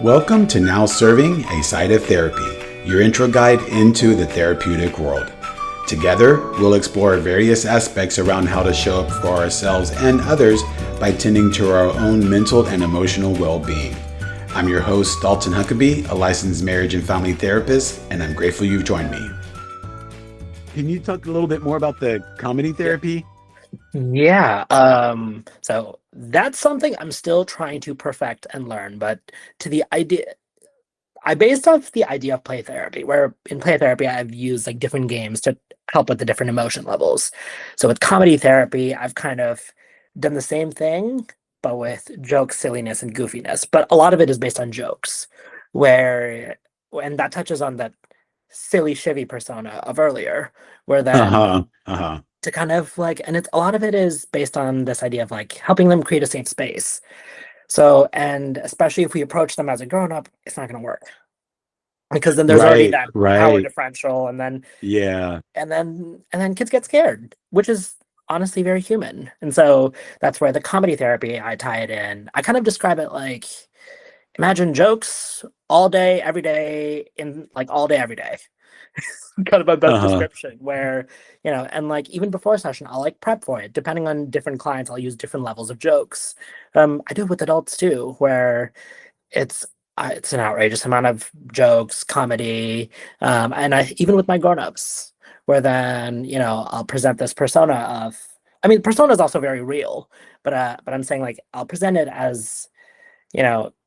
Welcome to Now Serving, a Side of Therapy, your intro guide into the therapeutic world. Together, we'll explore various aspects around how to show up for ourselves and others by tending to our own mental and emotional well-being. I'm your host, Dalton Huckabee, a licensed marriage and family therapist, and I'm grateful you've joined me. Can you talk a little bit more about the comedy therapy? Yeah, so that's something I'm still trying to perfect and learn, but to the idea, I based off the idea of play therapy, where in play therapy I've used like different games to help with the different emotion levels. So with comedy therapy, I've kind of done the same thing, but with jokes, silliness, and goofiness. But a lot of it is based on jokes, where and that touches on that silly Shivvy persona of earlier, where then to kind of like, and it's a lot of it is based on this idea of like helping them create a safe space. So, and especially if we approach them as a grown up, it's not going to work because then there's already Right, that power right. differential, Yeah. and then kids get scared, which is honestly very human. And so that's where the comedy therapy I tie it in. I kind of describe it like imagine jokes all day, every day, in like all day, every day. Kind of my best Uh-huh. description where and like even before a session I'll like prep for it depending on different clients. I'll use different levels of jokes. I do it with adults too, where it's an outrageous amount of jokes, comedy, and I even with my grown-ups, where then I'll present this persona of, I mean, persona is also very real, but I'm saying like I'll present it as,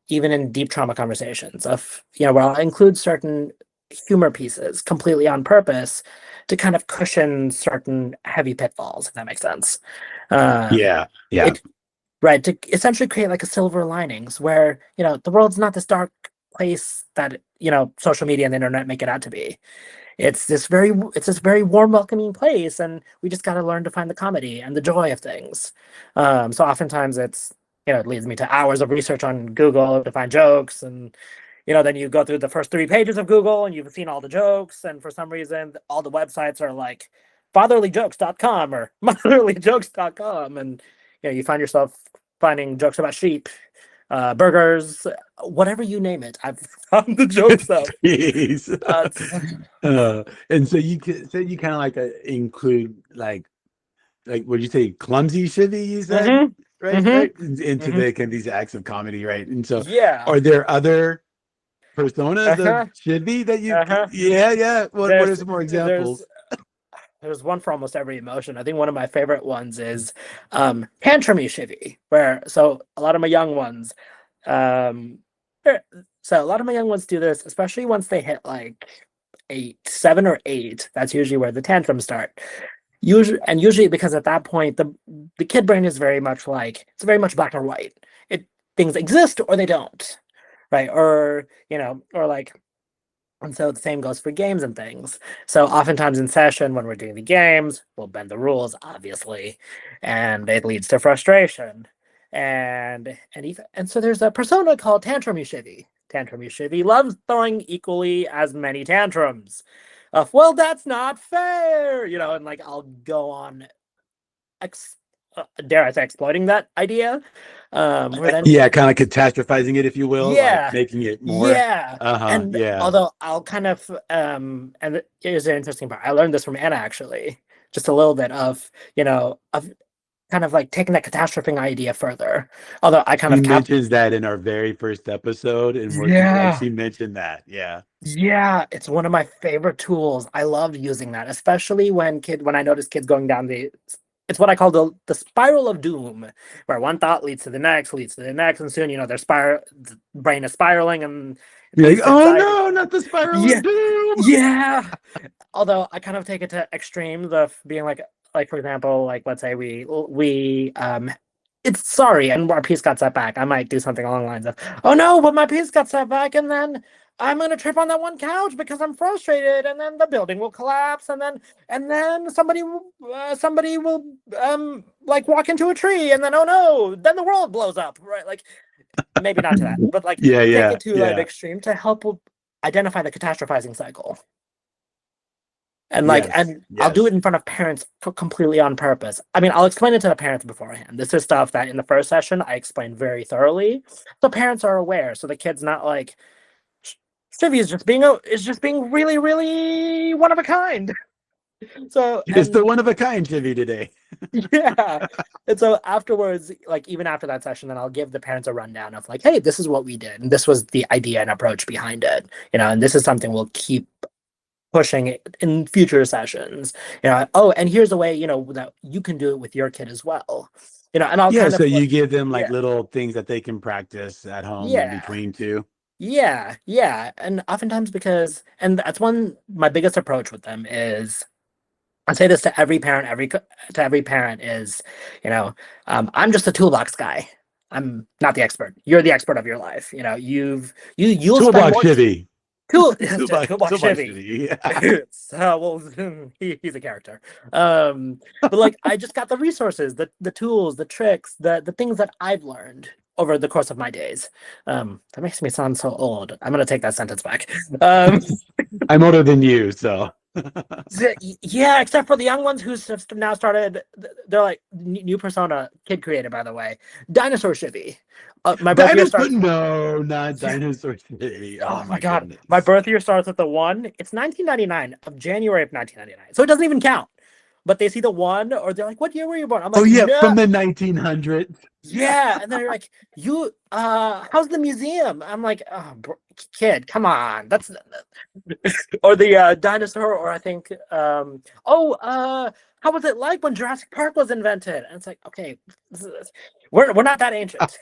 even in deep trauma conversations of, where I'll include certain humor pieces completely on purpose to kind of cushion certain heavy pitfalls, if that makes sense. Um, Yeah, yeah. it Right, to essentially create like a silver linings where, the world's not this dark place that, social media and the internet make it out to be. It's this very warm, welcoming place, and we just got to learn to find the comedy and the joy of things. So oftentimes it leads me to hours of research on Google to find jokes, and then you go through the first 3 pages of Google and you've seen all the jokes, and for some reason all the websites are like fatherlyjokes.com or motherlyjokes.com, and you find yourself finding jokes about sheep, burgers, whatever you name it. I've found the jokes of. Jeez. Uh, And so you kind of like include like what you say, clumsy Shivvy, you said, mhm, right? mhm, Right? Into mhm. the kind of these acts of comedy, right? And so Yeah. are there other personas of Uh-huh. Shivvy that Uh-huh. yeah, yeah. What are There's some more there's examples? there's one for almost every emotion. I think one of my favorite ones is tantrumy Shivvy, where so a lot of my young ones um er, so a lot of my young ones do this, especially once they hit like 7 or 8. That's usually where the tantrums start. Usually because at that point the kid brain is very much like it's very much black or white. It Things exist or they don't, right? Or like, and so the same goes for games and things. So oftentimes in session, when we're doing the games, we'll bend the rules, obviously, and it leads to frustration. And so there's a persona called Tantrum Shivvy. Tantrum Shivvy loves throwing equally as many tantrums. Of, well, that's not fair, and like I'll go on ex dare I say exploiting that idea. Where then Yeah, kind of catastrophizing it, if you will, like Yeah, making it more. yeah. Uh-huh. And Yeah. although I'll kind of and here's an interesting part. I learned this from Anna actually. Just a little bit of kind of like taking that catastrophing idea further. Although I kind She of cap mentions that in our very first episode, and where she Yeah. actually mentioned that. Yeah. Yeah, it's one of my favorite tools. I love using that, especially when I notice kids going down it's what I call the spiral of doom, where one thought leads to the next, and soon, the brain is spiraling and it You're like, leads to oh anxiety. no, not the spiral of Yeah, doom. yeah. Although I kind of take it to extremes of being like for example, like let's say we it's sorry, and our piece got set back. I might do something along the lines of, oh no, but my piece got set back, and then I'm gonna trip on that one couch because I'm frustrated, and then the building will collapse, and then somebody will like walk into a tree, and then oh no, then the world blows up, right? Like maybe not to that, but like Yeah, take yeah, it to an yeah. extreme to help identify the catastrophizing cycle. And like, Yes. and I'll do it Yes. in front of parents completely on purpose. I mean, I'll explain it to the parents beforehand. This is stuff that in the first session I explained very thoroughly, so parents are aware. So the kid's not like, Shivvy is just being really, really one of a kind. So It's the and one of a kind Chivy today. yeah. And so afterwards, like even after that session, then I'll give the parents a rundown of like, hey, this is what we did, and this was the idea and approach behind it, and this is something we'll keep pushing it in future sessions. Oh, and here's a way, that you can do it with your kid as well. And I'll Yeah, kind so of you give them like yeah, little things that they can practice at home in yeah, between too. yeah, yeah. And oftentimes and that's my biggest approach with them is I say this to every parent, to every parent is, I'm just a toolbox guy. I'm not the expert. You're the expert of your life. You'll spend Toolbox more Chivy. toolbox Toolbox Chevy. Chivy. Yeah. So he's a character. But like I just got the resources, the tools, the tricks, the things that I've learned over the course of my days. That makes me sound so old. I'm gonna take that sentence back. Um, I'm older than you, so. Yeah, except for the young ones who's just now started. They're like new persona, kid created, by the way. Dinosaur Shivvy. My birth year Dinosaur, starts. no, not Yeah. Dinosaur City. Oh Oh my my god, my goodness. birth year starts with the one. It's 1999 of January of 1999, so it doesn't even count. But they see the one, or they're like, "What year were you born?" I'm Oh like, yeah, "No." from the 1900s. Yeah, and they're like, "You, how's the museum?" I'm like, "Oh, kid, come on, that's." Or the dinosaur, or I think, how was it like when Jurassic Park was invented? And it's like, okay, we're not that ancient.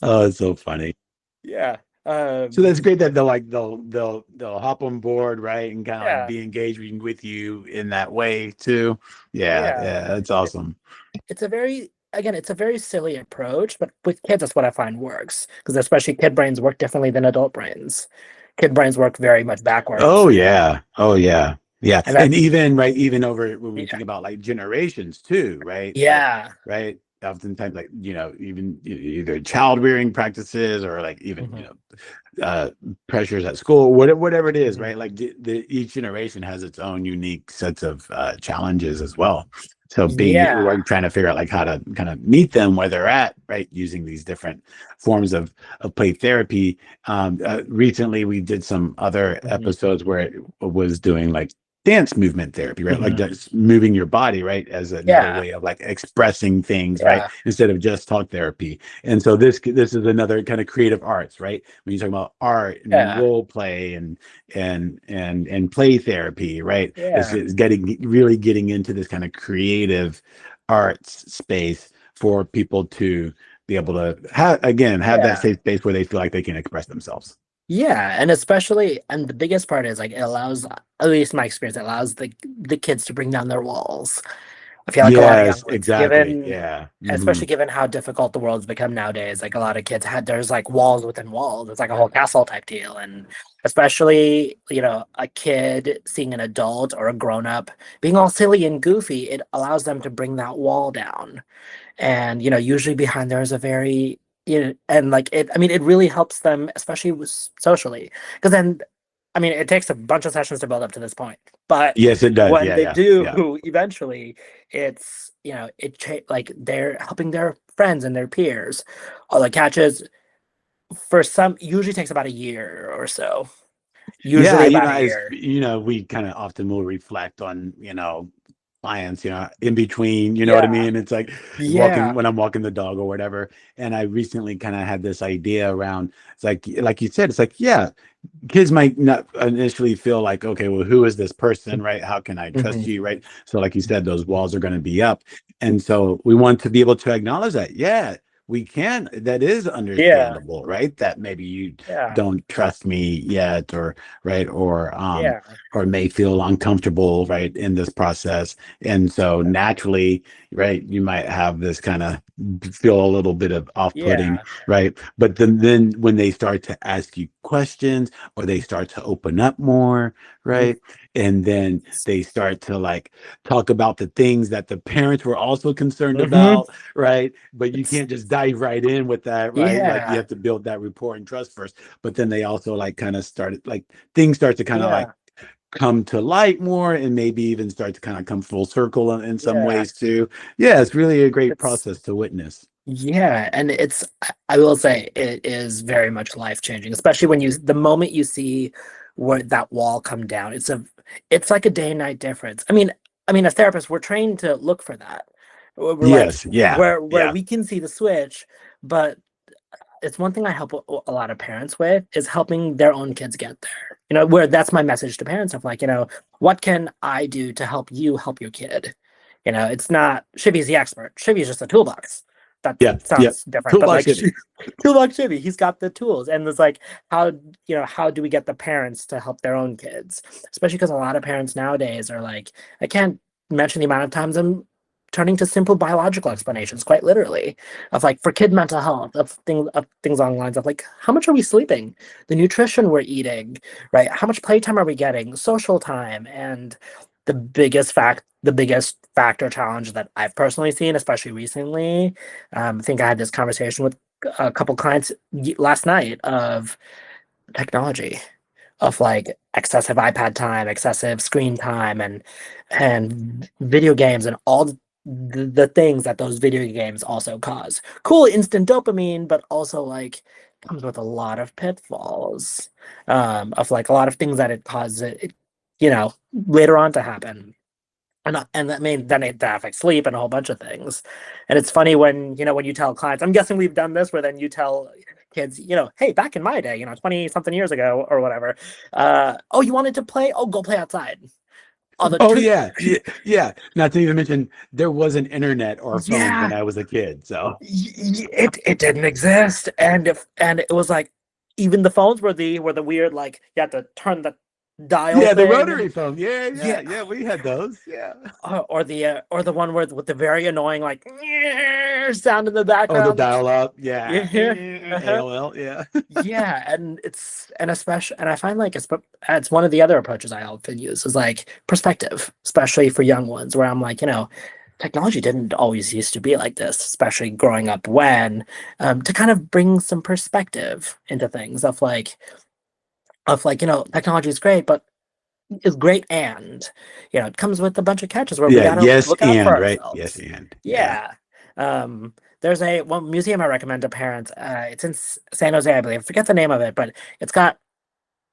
Oh, it's so funny. Yeah. So that's Um, great that they'll hop on board, right, and kind of like yeah, be engaging with you in that way too. Yeah, yeah. yeah, that's It, awesome. it's a very silly approach, but with kids, that's what I find works because especially kid brains work differently than adult brains. Kid brains work very much backwards, Oh yeah. Oh yeah. Yeah. and that And even right, even over when we yeah, think about like generations too, right? Like, yeah, right. Oftentimes, like, even either child rearing practices or like even, hmm pressures at school, whatever it is, hmm right? Like each generation has its own unique sets of challenges as well. So yeah, we're trying to figure out like how to kind of meet them where they're at, right? Using these different forms of play therapy. Recently, we did some other hmm episodes where it was doing like dance movement therapy, right? Like hmm just moving your body, right, as another yeah, way of like expressing things, right, yeah. instead of just talk therapy. And so this is another kind of creative arts, right? When you talk about art and Yeah, role play and play therapy, right? yeah, It's getting into this kind of creative arts space for people to be able to have that yeah, safe space where they feel like they can express themselves. yeah, and the biggest part is like it allows, at least my experience, it allows the kids to bring down their walls. I feel like a lot of young Yes, ones, exactly. Yeah. Hmm. especially given how difficult the world's become nowadays, like a lot of kids there's like walls within walls. It's like a whole castle type deal, and especially a kid seeing an adult or a grown up being all silly and goofy, it allows them to bring that wall down. And usually behind there is a very and like it I mean it really helps them, especially socially, because then I mean it takes a bunch of sessions to build up to this point, but Yes, it does. when Yeah, they yeah, yeah. do eventually, it's like they're helping their friends and their peers. All the catches for some usually takes about a year or so, Yeah, usually about a as year. we kind of often will reflect on, clients, in between, you know what I Yeah, mean? It's like walking yeah, when I'm walking the dog or whatever. And I recently kind of had this idea around, it's like you said, it's like, yeah, kids might not initially feel like, okay, well, who is this person, right? How can I trust hmm you, right? So, like you said, those walls are going to be up, and so we want to be able to acknowledge that, yeah, we can. That is yeah, understandable, right? That maybe you yeah, don't trust me yet, or right, yeah, or may feel uncomfortable, right, in this process, and so naturally, right, you might have this kind of feel a little bit of off-putting, yeah. right? But then when they start to ask you questions or they start to open up more, right? And then they start to like talk about the things that the parents were also concerned Mm-hmm. about, right? But you It's can't just dive right in with that, right? Like you yeah, have to build that rapport and trust first. But then they also like kind of started like things start to kind of like yeah, come to light more and maybe even start to kind of come full circle in some Yeah. ways too. Yeah, it's really a great It's process to witness. Yeah, and I will say it is very much life-changing, especially when the moment you see where that wall come down. It's like a day and night difference. As therapists, we're trained to look for that. We're like Yes, yeah, where yeah, we can see the switch, but it's one thing I help a lot of parents with is helping their own kids get there. Where that's my message to parents of like, what can I do to help you help your kid? It's not Shivvy's the expert. Shivvy's just a toolbox. That yeah, yeah. sounds different, but Toolbox like Chevy. toolbox Shivvy, he's got the tools. And it's like, how do we get the parents to help their own kids? Especially because a lot of parents nowadays are like, I can't mention the amount of times I'm turning to simple biological explanations, quite literally, of like for kid mental health, of things along the lines of like, how much are we sleeping? The nutrition we're eating, right? How much playtime are we getting? Social time, and the biggest factor challenge that I've personally seen, especially recently. I think I had this conversation with a couple clients last night of technology, of like excessive iPad time, excessive screen time, and video games, and all the things that those video games also cause. Cool instant dopamine, but also like comes with a lot of pitfalls, of like a lot of things that it causes later on to happen. And that mean then it that affects sleep and a whole bunch of things. And it's funny when you tell clients, I'm guessing we've done this where then you tell kids, hey, back in my day, 20 something years ago or whatever, oh, you wanted to play? Oh, go play outside. Oh, the Oh truth. yeah, yeah, yeah. Not to even mention there wasn't internet or phones Yeah, when I was a kid. So it didn't exist. And it was like even the phones were the weird, like you had to turn the dial yeah, the thing. rotary phone. Yeah, yeah, Yeah. yeah. We had those. Yeah. Or the one with the very annoying like sound in the Oh, the background. dial up. Yeah. Yeah. Uh-huh. AOL. Yeah. Yeah, and especially, and I find like it's one of the other approaches I often use is like perspective, especially for young ones, where I'm like, technology didn't always used to be like this, especially growing up to kind of bring some perspective into things of like, technology is great, but is great, and it comes with a bunch of catches where we Yeah. gotta Yes, look out for and right. Yes, ourselves. and yeah. Yeah. There's one museum I recommend to parents. It's in San Jose, I believe. I forget the name of it, but it's got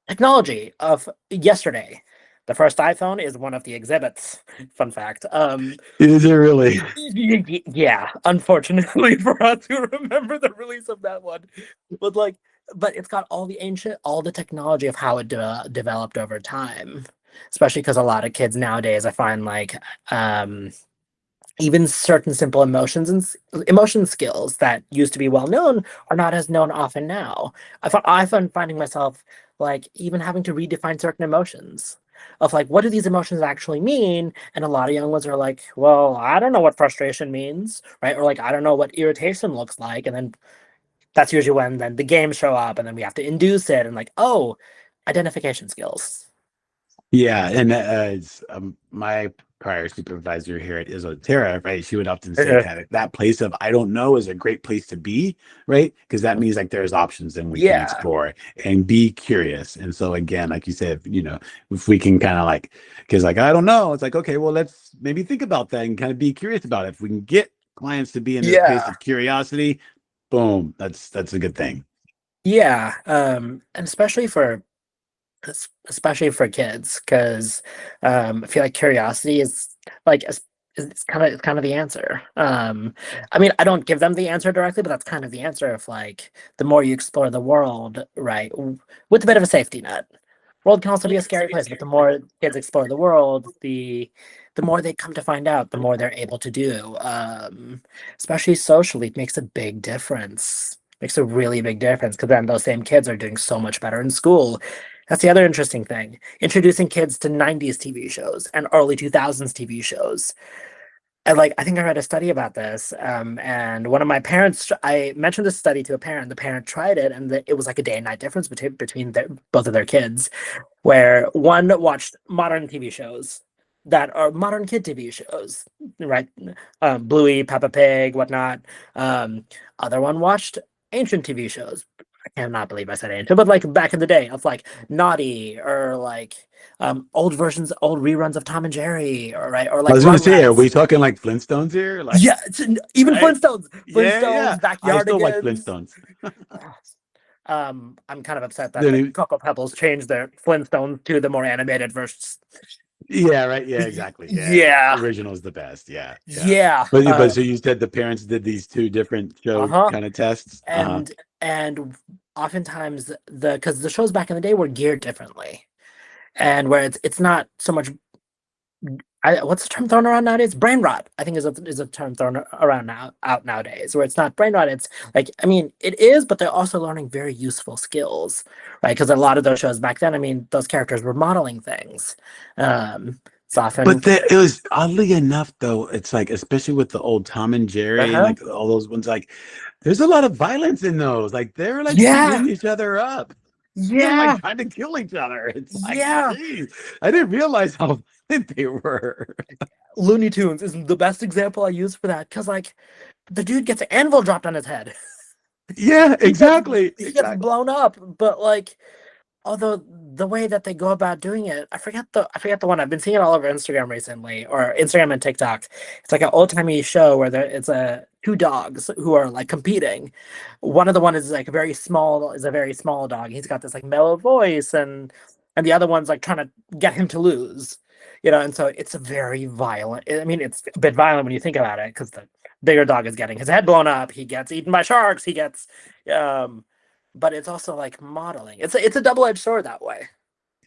technology of yesterday. The first iPhone is one of the exhibits. Fun fact. Is it really? Yeah, unfortunately for us who remember the release of that one. But like, but it's got all the technology of how it developed over time. Especially because a lot of kids nowadays, I find like, even certain simple emotion skills that used to be well known are not as known often now. I found finding myself like even having to redefine certain emotions of like, what do these emotions actually mean? And a lot of young ones are like, well, I don't know what frustration means, right? Or like, I don't know what irritation looks like. And then that's usually when then the games show up, and then we have to induce it, and like, oh, identification skills. Yeah, and my prior supervisor here at Isoterra, right? She would often say Uh-huh. kind of that place of I don't know is a great place to be, right? Because that means like there's options and we can Yeah. explore and be curious. And so again, like you said, if we can kind of like, because like I don't know, it's like okay, well let's maybe think about that and kind of be curious about it. If we can get clients to be in this place Yeah. of curiosity, boom, that's a good thing. Yeah. And especially for kids, because I feel like curiosity is like it's kind of the answer. I don't give them the answer directly, but that's kind of the answer of like the more you explore the world, right, with a bit of a safety net. World can also be a scary place, but the more kids explore the world, the more they come to find out, the more they're able to do. Especially socially, it makes a big difference. Makes a really big difference because then those same kids are doing so much better in school. That's the other interesting thing. Introducing kids to 90s TV shows and early 2000s TV shows. And like, I think I read a study about this. And one of my parents, I mentioned this study to a parent. The parent tried it, and it was like a day and night difference between both of their kids, where one watched modern TV shows that are modern kid TV shows, right? Bluey, Peppa Pig, whatnot. Um, Other one watched ancient TV shows, cannot believe I said Angel, but like back in the day of like Naughty or like old versions, old reruns of Tom and Jerry, or right, or I like was gonna say, are Rugrats. we talking like Flintstones here? Like, Yeah, even right? Flintstones, Yeah, yeah. Flintstones, I still like Backyardigans. Flintstones. I'm kind of upset that Then the it- Cocoa Pebbles changed their Flintstones to the more animated versions. yeah, right. Yeah, exactly. Yeah, yeah. Yeah, Original's the best. Yeah, yeah. yeah. But so you said the parents did these two different show Uh-huh. kind of tests. Uh-huh. And oftentimes because the shows back in the day were geared differently, and where it's not so much. What's the term thrown around nowadays? Brain rot, I think, is a term thrown around out nowadays, where it's not brain rot. It's like, I mean, it is, but they're also learning very useful skills, right? Because a lot of those shows back then, I mean, those characters were modeling things. It's often, It was oddly enough, though. It's like, especially with the old Tom and Jerry and uh-huh. like all those ones, like there's a lot of violence in those. Like they're like Yeah, beating each other up and like yeah, trying to kill each other. It's like, yeah. geez, I didn't realize how violent they were. Looney Tunes is the best example I use for that because, like, the dude gets an anvil dropped on his head. Yeah, He gets exactly, he gets exactly. blown up, but like, although the way that they go about doing it, I forget the one. I've been seeing it all over Instagram recently, or Instagram and TikTok. It's like an old timey show where it's a two dogs who are like competing. One of the one is like a very small dog. He's got this like mellow voice, and the other one's like trying to get him to lose. And so it's a very violent. I mean, it's a bit violent when you think about it, because the bigger dog is getting his head blown up. He gets eaten by sharks. He gets um but it's also like modeling. It's a double-edged sword that way.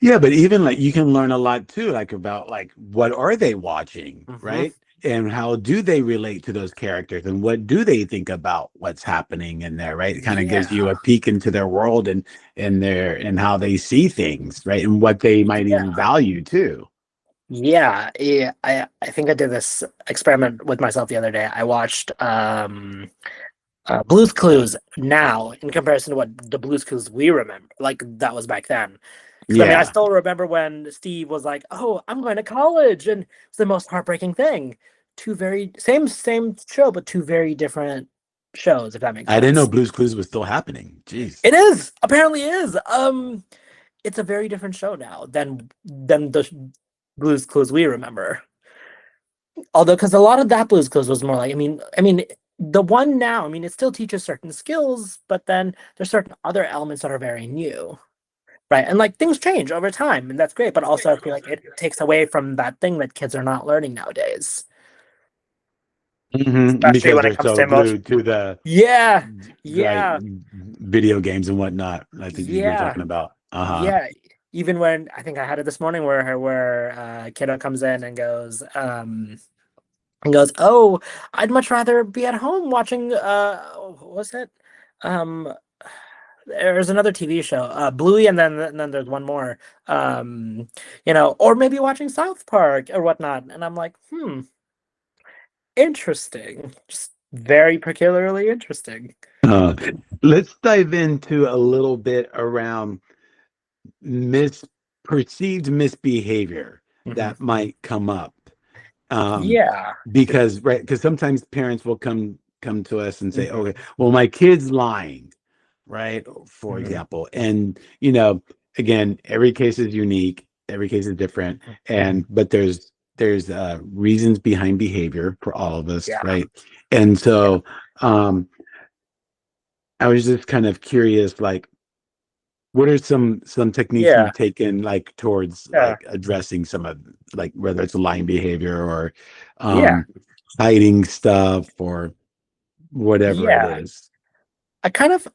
Yeah, but even like you can learn a lot too, like about like what are they watching, Hmm. right? And how do they relate to those characters and what do they think about what's happening in there, right? It kind of gives you Yeah, a peek into their world and their and how they see things, right? And what they might yeah, even value too. yeah. I think I did this experiment with myself the other day. I watched Blue's Clues now in comparison to what the Blue's Clues we remember, like that was back then. Because I mean, I Yeah. still remember when Steve was like, "Oh, I'm going to college," and it's the most heartbreaking thing. Two very same show, but two very different shows, if that makes I didn't know sense. Blue's Clues was still happening. Jeez. It is apparently is. It's a very different show now than the Blues Clues we remember. Although, because a lot of that Blues Clues was more like, I mean, the one now, I mean, it still teaches certain skills, but then there's certain other elements that are very new, right? And like things change over time, and that's great. But also, I feel like it takes away from that thing that kids are not learning nowadays, especially Because when it they're comes so to emotion. glued to the Yeah, right yeah, video games and whatnot. I think you were yeah. talking about. Uh-huh. Yeah, even when I think I had it this morning where kiddo comes in and goes, "Oh, I'd much rather be at home watching what was it? Um there's another TV show, Bluey, and then there's one more. Or maybe watching South Park or whatnot." And I'm like, interesting. Just very peculiarly interesting. Uh, let's dive into a little bit around mis perceived misbehavior Hmm. that might come up. Um, Yeah. because right, because sometimes parents will come to us and say, Hmm. okay, well, my kid's lying, right? For Hmm. example. And again, every case is unique, every case is different, Hmm. and but there's reasons behind behavior for all of us, Yeah. right? And Yeah. so I was just kind of curious, like, what are some techniques Yeah. you've taken like towards Yeah. like addressing some of like whether it's lying behavior or Yeah. um hiding stuff or whatever it Yeah. is? I kind of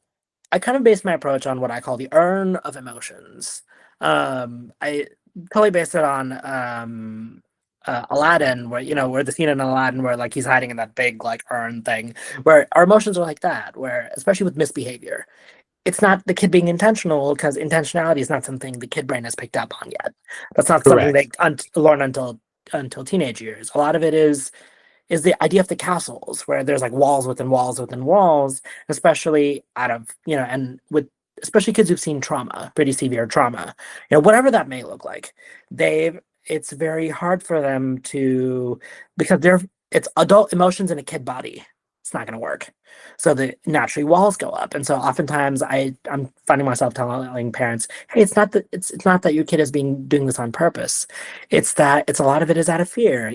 I kind of base my approach on what I call the Urn of Emotions. I totally based it on Aladdin, where the scene in Aladdin where like he's hiding in that big like urn thing, where our emotions are like that, where especially with misbehavior, it's not the kid being intentional, because intentionality is not something the kid brain has picked up on yet. That's not something they Correct. learn until teenage years. A lot of it is the idea of the castles, where there's like walls within walls within walls, especially out of, and with especially kids who've seen trauma, pretty severe trauma, whatever that may look like. It's very hard for them to, because it's adult emotions in a kid body. it's not going to work. So the naturally walls go up. And so oftentimes I'm finding myself telling parents, hey, it's not that your kid is being doing this on purpose. It's that it's a lot of it is out of fear,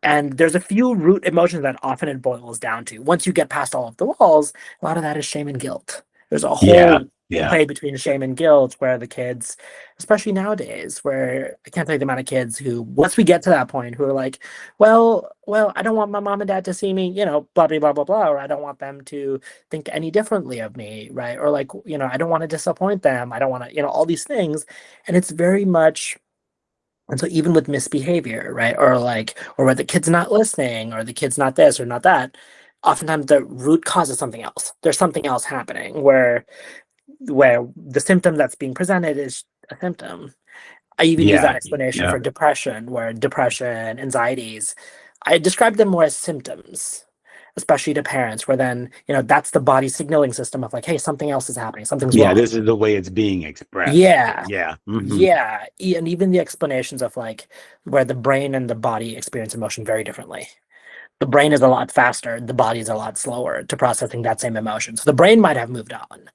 and there's a few root emotions that often it boils down to. Once you get past all of the walls, a lot of that is shame and guilt. There's a Yeah, whole yeah, play between shame and guilt where the kids, especially nowadays, where I can't tell you the amount of kids who, once we get to that point, who are like, I don't want my mom and dad to see me, blah, blah, blah, blah, blah, or I don't want them to think any differently of me, right? Or like, I don't want to disappoint them. I don't want to, all these things. And it's very much and so even with misbehavior, right? Or where the kid's not listening, or the kid's not this or not that, oftentimes the root cause is something else. There's something else happening where the symptom that's being presented is a symptom. I even use that yeah, explanation yeah. for depression, where depression, anxieties, I describe them more as symptoms, especially to parents, where then, that's the body signaling system of like, hey, something else is happening, something's Yeah, wrong. this is the way it's being expressed. Yeah. Yeah. Yeah. And even the explanations of like where the brain and the body experience emotion very differently. The brain is a lot faster, the body is a lot slower to processing that same emotion. So the brain might have moved on,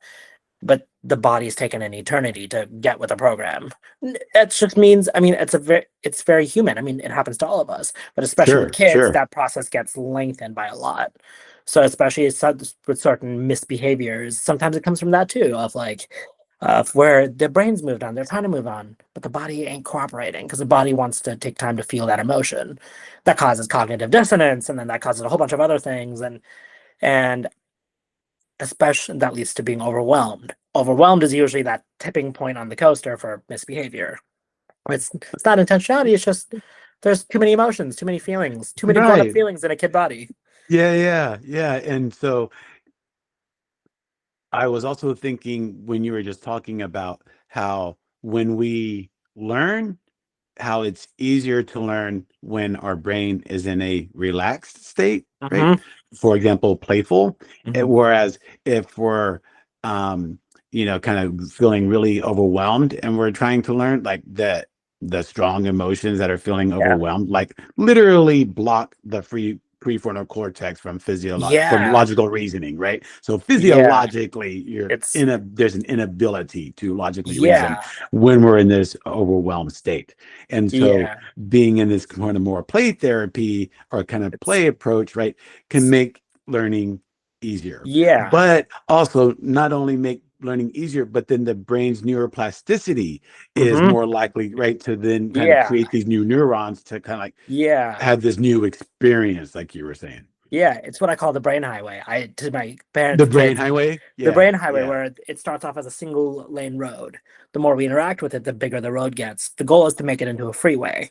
but the body's taken an eternity to get with the program. It just means, I mean, it's very human. I mean, it happens to all of us, but especially with Sure, kids, sure. that process gets lengthened by a lot. So especially with certain misbehaviors, sometimes it comes from that too, of like, of where their brains moved on, they're trying to move on, but the body ain't cooperating because the body wants to take time to feel that emotion. That causes cognitive dissonance, and then that causes a whole bunch of other things, and especially that leads to being overwhelmed. Overwhelmed is usually that tipping point on the coaster for misbehavior. It's not intentionality, it's just there's too many emotions, too many feelings, too many grown-up Right. feelings in a kid body. Yeah, yeah, yeah. And so I was also thinking when you were just talking about how when we learn, how it's easier to learn when our brain is in a relaxed state, right? Mm-hmm. For example, playful. Mm-hmm. Whereas if we're, um, kind of feeling really overwhelmed and we're trying to learn, like the strong emotions that are feeling Yeah. overwhelmed, like literally block the prefrontal cortex from Yeah. logical reasoning, right? So Yeah. physiologically, It's there's an inability to logically reason yeah. when we're in this overwhelmed state. And so Yeah. being in this kind of more play therapy or kind of It's play approach, right, can make learning easier. yeah. But also not only make learning easier, but then the brain's neuroplasticity is Mm-hmm. more likely, right, to then kind of Yeah. create these new neurons to kind of like Yeah. have this new experience, like you were saying. Yeah. It's what I call the brain highway. I to my The parents, brain kids, highway? the Yeah, brain highway yeah. where it starts off as a single lane road. The more we interact with it, the bigger the road gets. The goal is to make it into a freeway.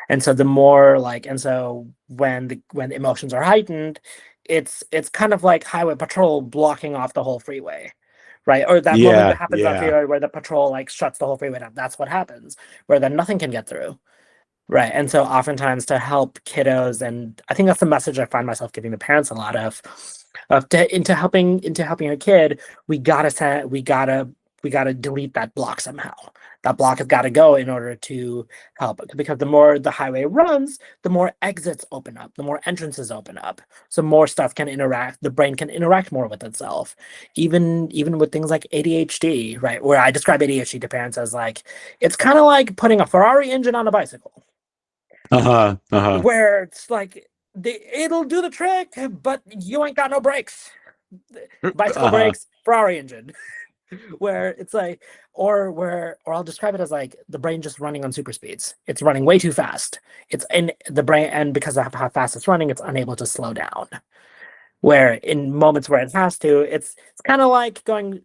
And so the more like and so when emotions are heightened, it's kind of like highway patrol blocking off the whole freeway. Right? Or that moment that Yeah, happens on yeah. freeway where the patrol like shuts the whole freeway down. That's what happens, where then nothing can get through. Right. And so oftentimes to help kiddos, and I think that's the message I find myself giving the parents a lot into helping a kid, we gotta set we gotta delete that block somehow. That block has got to go in order to help because the more the highway runs, the more exits open up, the more entrances open up. So more stuff can interact, the brain can interact more with itself. Even with things like ADHD, right? Where I describe ADHD to parents as like it's kind of like putting a Ferrari engine on a bicycle Uh-huh. Uh-huh. where it's like it'll do the trick, but you ain't got no brakes. Bicycle Uh-huh. brakes, Ferrari engine. Where it's like, or I'll describe it as like the brain just running on super speeds. It's running way too fast. It's in the brain, and because of how fast it's running, it's unable to slow down. Where in moments where it has to, it's kind of like going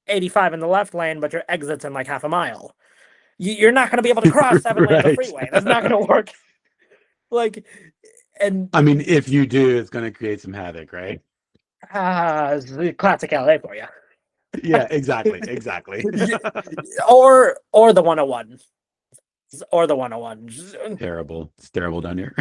85 in the left lane, but your exit's in like half a mile. You're not going to be able to cross 7 lanes of Right. freeway. That's not going to work. Like, and I mean, if you do, it's going to create some havoc, right? classic LA for you. Yeah, exactly, exactly. or the 101. or the 101s. Terrible. It's terrible down here.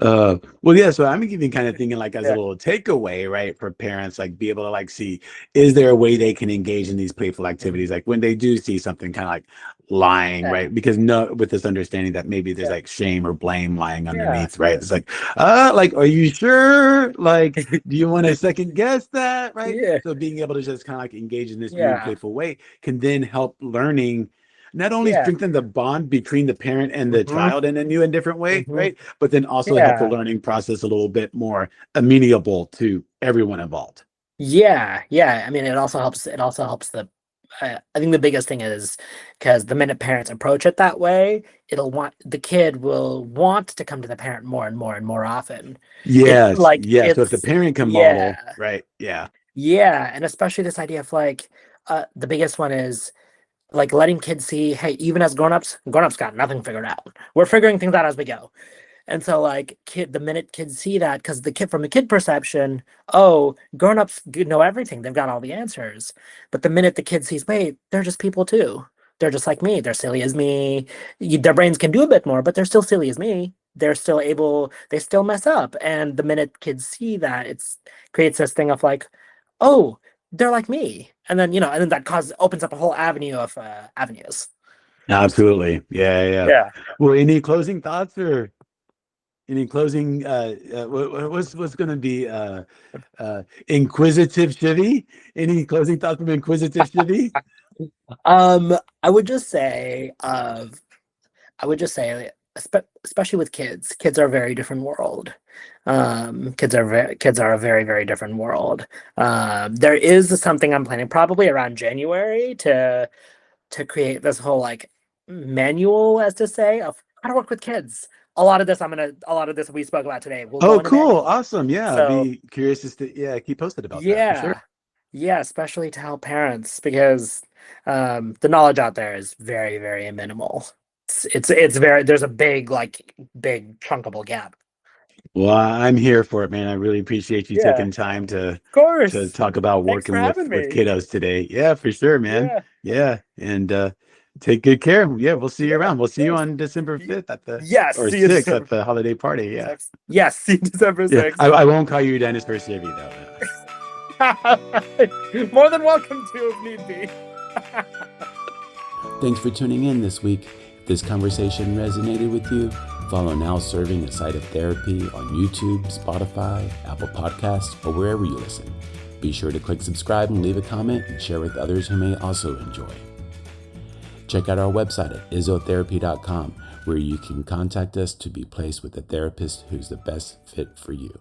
Well, yeah, so I'm even kind of thinking like as a Yeah. little takeaway, right, for parents, like be able to like see, is there a way they can engage in these playful activities? Mhm. Like when they do see something kind of like lying, Yeah. right? Because no, with this understanding that maybe there's Yeah. like shame or blame lying Yeah. underneath, right? It's like, are you sure? Like, do you want to second guess that, right? Yeah. So being able to just kind of like engage in this new and Yeah. playful way can then help learning not only Yeah. strengthen the bond between the parent and the Hmm. child in a new and different way, Hmm. right? But then also help the Yeah. learning process a little bit more amenable to everyone involved. Yeah. Yeah. I mean, it also helps. It also helps the. I think the biggest thing is because the minute parents approach it that way, the kid will want to come to the parent more and more and more often. It Yes, like yes. So if the it's parent can yeah. model, right? Yeah, Yeah, and especially this idea of like the biggest one is like letting kids see, hey, even as grown-ups got nothing figured out. We're figuring things out as we go. And so like the minute kids see that, because the kid from the kid perception, oh, grown-ups know everything. They've got all the answers. But the minute the kid sees, wait, they're just people too. They're just like me. They're silly as me. Their brains can do a bit more, but they're still silly as me. They still mess up. And the minute kids see that, it's creates this thing of like, oh, they're like me. And then, and then that opens up a whole avenue of avenues. absolutely. Yeah, yeah. Yeah. Well, any closing thoughts or any closing what's going to be inquisitive Shivvy? Any closing thoughts from inquisitive Shivvy? Um, I would just say, I would just say, especially with kids are a very different world. Kids are a very, very different world. There is something I'm planning probably around January to create this whole like manual, as to say, of how to work with kids. A lot of this we spoke about today will go Oh, in a cool. manual. Awesome. Yeah, I'd So be curious as to yeah, keep posted about that for sure. yeah, yeah, especially to help parents because the knowledge out there is very, very minimal. It's very there's a big chunkable gap. Well, I'm here for it, man. I really appreciate you Yeah, taking time of to course. talk about Thanks for working having with me. kiddos today. Yeah, for sure, man. Yeah, Yeah, and take good care. Yeah, we'll see you yeah, around. We'll of see you course. on December Y- 5th at the Yes, or see you 6th at December the holiday party. Yeah. 6th. Yes, see you December Yeah. 6th. I won't call you Dennis for Civvy though. More than welcome to if need be. Thanks for tuning in this week. If this conversation resonated with you, follow Now Serving a Site of Therapy on YouTube, Spotify, Apple Podcasts, or wherever you listen. Be sure to click subscribe and leave a comment and share with others who may also enjoy. Check out our website at izotherapy.com, where you can contact us to be placed with a therapist who's the best fit for you.